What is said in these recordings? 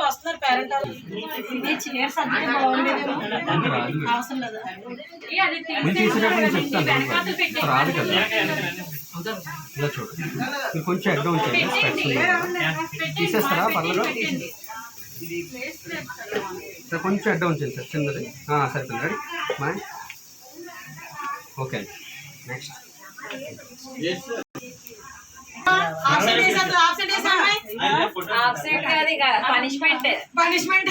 వస్తున్నారు parent chairs అంటే బాగుండేదేమో అవసరం లేదా రాదు కదా ఇలా చూడు కొంచెం అడ్డం ఉంచండి తీసేస్తారా పర్లేదు సార్ కొంచెం అడ్డం ఉంచండి సార్ చిన్నది సరిపోయింది రెడీ మా ఓకే నెక్స్ట్ పనిష్మెంట్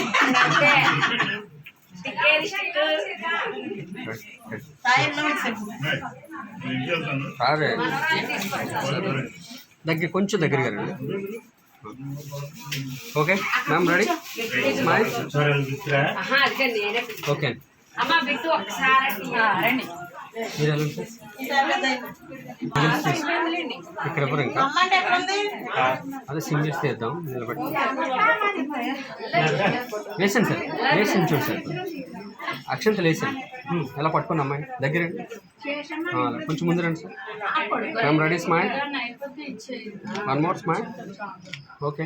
దగ్గర కొంచెం దగ్గరగా రండి okay ma'am ready smile okay మీరు ఎలా ఇక్కడ ఎవరు ఇంకా అదే సింగిల్స్ చేద్దాం నిలబడి వేసండి సార్ వేసండి చూడు సార్ అక్షంతలు వేసండి ఎలా పట్టుకోండి అమ్మాయి దగ్గర కొంచెం ముందు రండి sir ma'am ready smile one more smile okay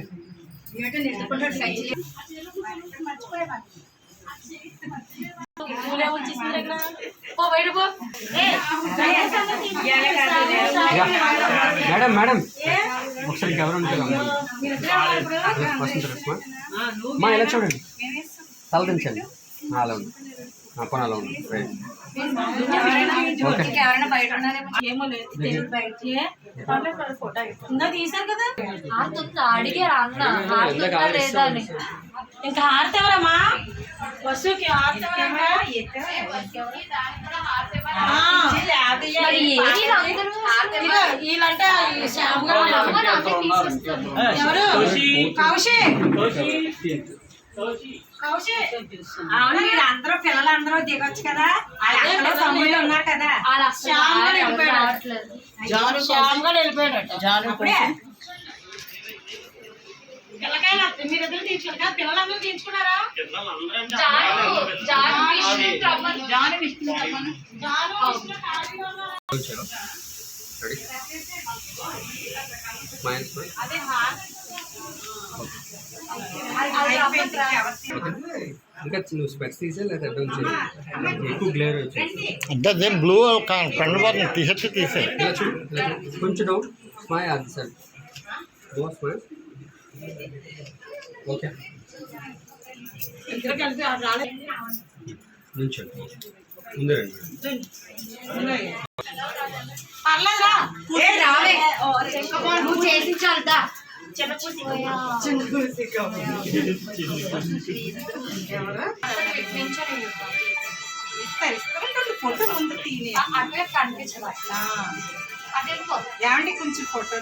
madam madam ఒకసారి ఎవరు ఉంటారు మా ఎలా చూడండి తల దించండి అలా ఉంది పోనీ అలా ఉంది ఓకే తీసారు కదా ఇంకా ఆడతావరమ్మా బస్సుకి వీళ్ళంటే ఎవరు అవును వీళ్ళందరూ పిల్లలందరూ దిగొచ్చు కదా తమ్ముళ్ళు ఉన్నారు కదా శ్యామ్ కూడా వెళ్ళిపోయాడు పిల్లకాయలు మీరు ఎదురు తీర్చుకున్నారు పిల్లలందరూ తీర్చుకున్నారా ఇంకా నువ్వు స్పెక్స్ తీసే లేదా ఎక్కువ గ్లేర్ అంటే బ్లూ కనబడుతుంది తీసేసి తీసే కొంచెం డౌన్ స్మైల్ అది సార్ స్మైల్ ఓకే నుంచో ముందు రండి నువ్వు చేసి చాలుదా ఫోటో ముందు అట్లా కనిపించదు ఏమండి కొంచెం photo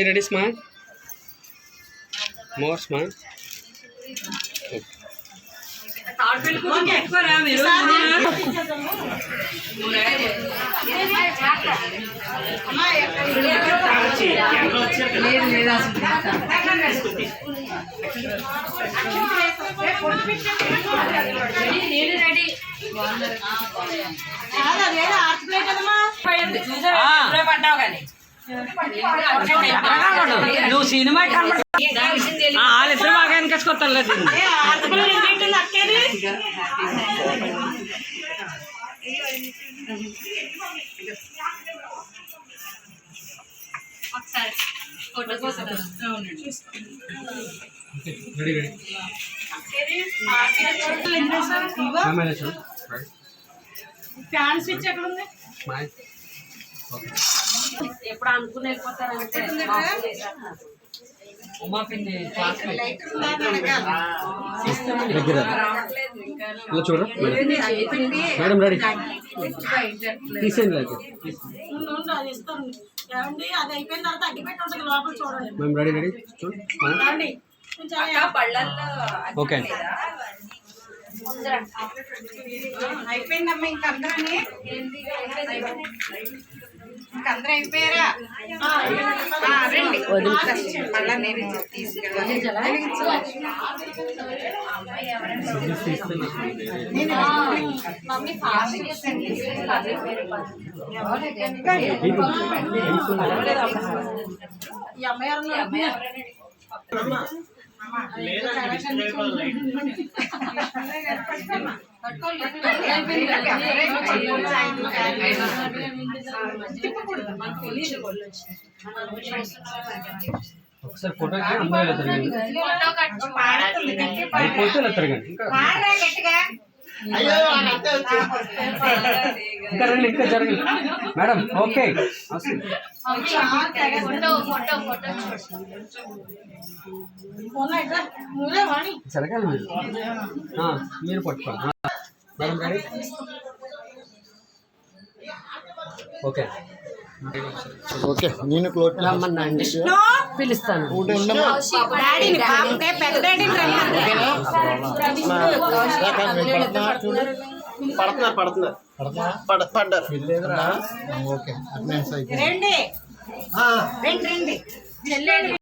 ready smile more smile పడ్డావు కానీ నువ్వు సినిమా వాళ్ళిద్దరు బాగా వెనకేసుకొస్తాను లేదు ఫ్యాన్ స్విచ్ ఎక్కడ ఉంది ఎప్పుడు అనుకునేకపోతారంటే ఉమా పిన్ని చూడు మేడం రెడీ తీసేయండి లేదు అది అయిపోయిన తర్వాత అగ్గిపెట్టి ఉంటుంది లోపల చూడండి మేము రెడీ రెడీ చూడు ఓకే అయిపోయిందమ్మా ఇంకందరూ ఇంకందరూ అయిపోయారా మళ్ళా నేను తీసుకెళ్ళాలి. ఒకసారి ఫోటోకి అమ్మాయిలు ఎత్తరండి, అయిపోతే ఎత్తరండి. ఇంకా ఇంకా రండి, ఇంకా జరగండి మేడం. ఓకే జరగాలి మీరు. మీరు పట్టుకోండి మేడం. రెడీ? ఓకే నేను క్లోజ్ రమ్మన్నాండి పిలుస్తాను. పడ్డారు. ఓకే అటెండెన్స్ అయిపోయింది. రండి రండి రండి.